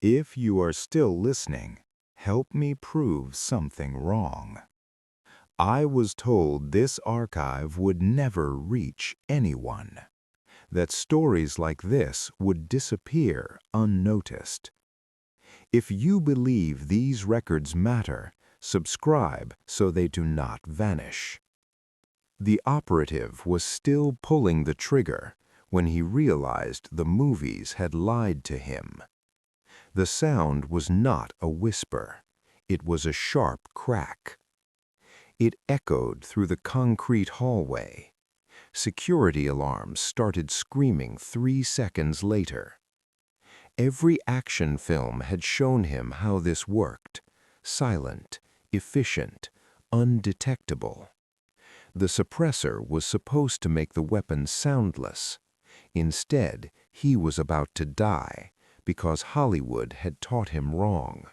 If you are still listening, help me prove something wrong. I was told this archive would never reach anyone, that stories like this would disappear unnoticed. If you believe these records matter, subscribe so they do not vanish. The operative was still pulling the trigger when he realized the movies had lied to him. The sound was not a whisper. It was a sharp crack. It echoed through the concrete hallway. Security alarms started screaming 3 seconds later. Every action film had shown him how this worked: silent, efficient, undetectable. The suppressor was supposed to make the weapon soundless. Instead, he was about to die because Hollywood had taught him wrong.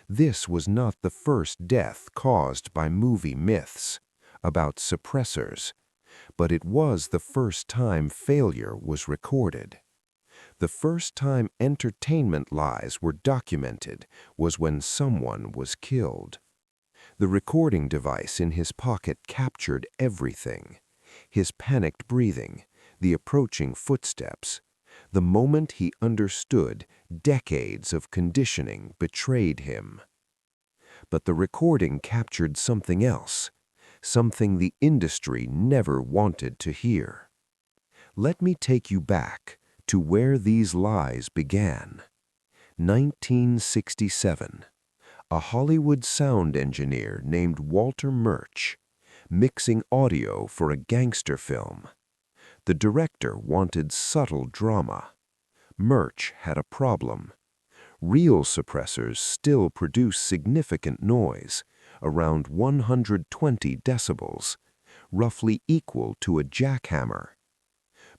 This was not the first death caused by movie myths about suppressors, but it was the first time failure was recorded. The first time entertainment lies were documented was when someone was killed. The recording device in his pocket captured everything: his panicked breathing, the approaching footsteps. The moment he understood, decades of conditioning betrayed him. But the recording captured something else, something the industry never wanted to hear. Let me take you back to where these lies began. 1967. A Hollywood sound engineer named Walter Murch, mixing audio for a gangster film. The director wanted subtle drama. Murch had a problem. Real suppressors still produce significant noise, around 120 decibels, roughly equal to a jackhammer.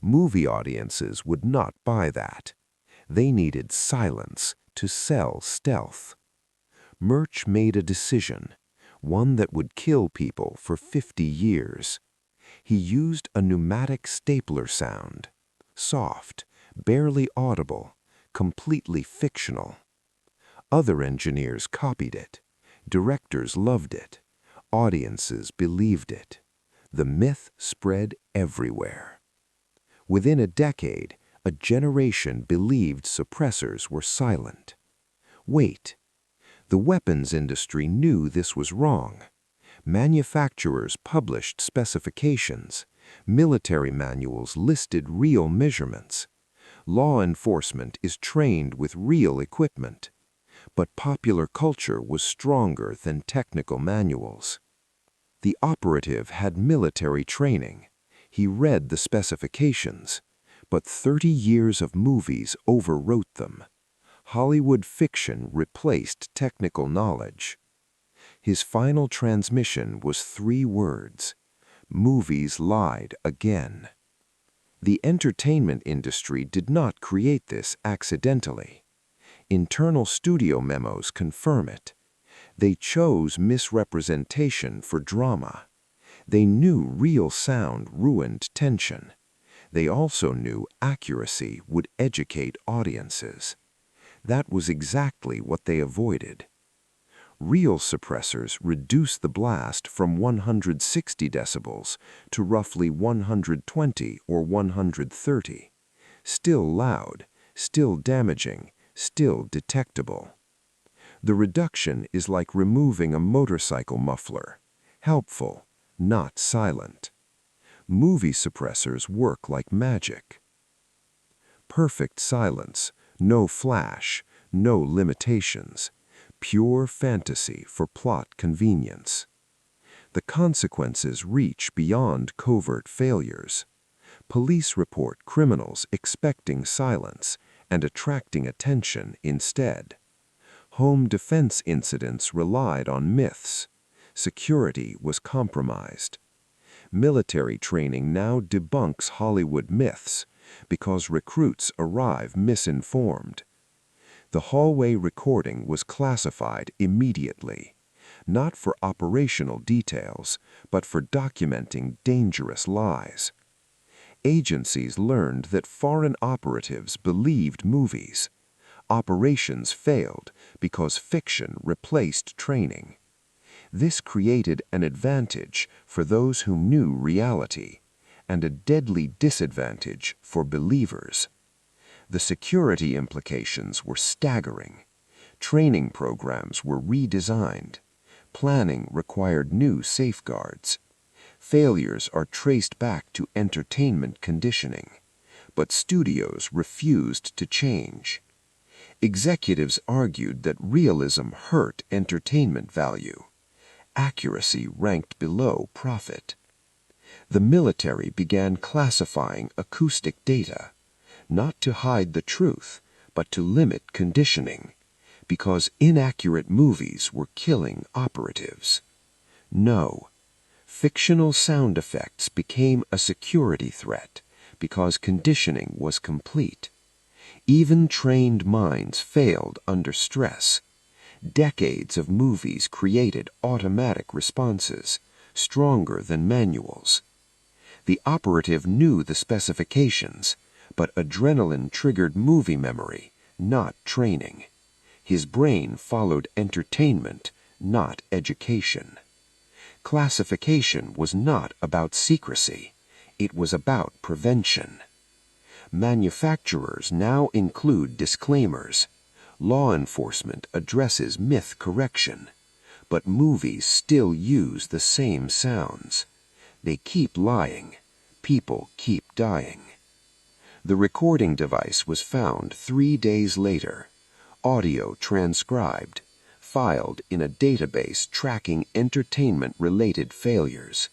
Movie audiences would not buy that. They needed silence to sell stealth. Murch made a decision, one that would kill people for 50 years. He used a pneumatic stapler sound, soft, barely audible, completely fictional. Other engineers copied it. Directors loved it. Audiences believed it. The myth spread everywhere. Within a decade, a generation believed suppressors were silent. Wait. The weapons industry knew this was wrong. Manufacturers published specifications. Military manuals listed real measurements. Law enforcement is trained with real equipment. But popular culture was stronger than technical manuals. The operative had military training. He read the specifications, but 30 years of movies overwrote them. Hollywood fiction replaced technical knowledge. His final transmission was 3 words: movies lied again. The entertainment industry did not create this accidentally. Internal studio memos confirm it. They chose misrepresentation for drama. They knew real sound ruined tension. They also knew accuracy would educate audiences. That was exactly what they avoided. Real suppressors reduce the blast from 160 decibels to roughly 120 or 130. Still loud, still damaging, still detectable. The reduction is like removing a motorcycle muffler. Helpful, not silent. Movie suppressors work like magic. Perfect silence, no flash, no limitations. Pure fantasy for plot convenience. The consequences reach beyond covert failures. Police report criminals expecting silence and attracting attention instead. Home defense incidents relied on myths. Security was compromised. Military training now debunks Hollywood myths because recruits arrive misinformed. The hallway recording was classified immediately, not for operational details, but for documenting dangerous lies. Agencies learned that foreign operatives believed movies. Operations failed because fiction replaced training. This created an advantage for those who knew reality and a deadly disadvantage for believers. The security implications were staggering. Training programs were redesigned. Planning required new safeguards. Failures are traced back to entertainment conditioning, but studios refused to change. Executives argued that realism hurt entertainment value. Accuracy ranked below profit. The military began classifying acoustic data, not to hide the truth, but to limit conditioning, because inaccurate movies were killing operatives. No, fictional sound effects became a security threat because conditioning was complete. Even trained minds failed under stress. Decades of movies created automatic responses, stronger than manuals. The operative knew the specifications, but adrenaline triggered movie memory, not training. His brain followed entertainment, not education. Classification was not about secrecy. It was about prevention. Manufacturers now include disclaimers. Law enforcement addresses myth correction. But movies still use the same sounds. They keep lying. People keep dying. The recording device was found 3 days later. Audio transcribed. Filed in a database tracking entertainment-related failures.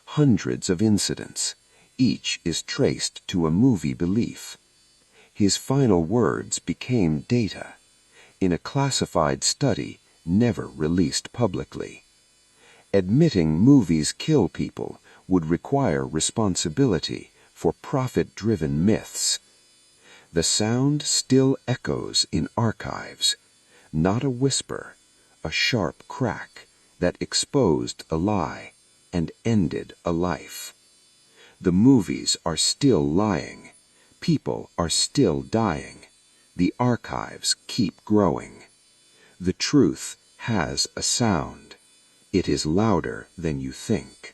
Hundreds of incidents. Each is traced to a movie belief. His final words became data, in a classified study never released publicly. Admitting movies kill people would require responsibility for profit-driven myths. The sound still echoes in archives, not a whisper, a sharp crack that exposed a lie and ended a life. The movies are still lying. People are still dying. The archives keep growing. The truth has a sound. It is louder than you think.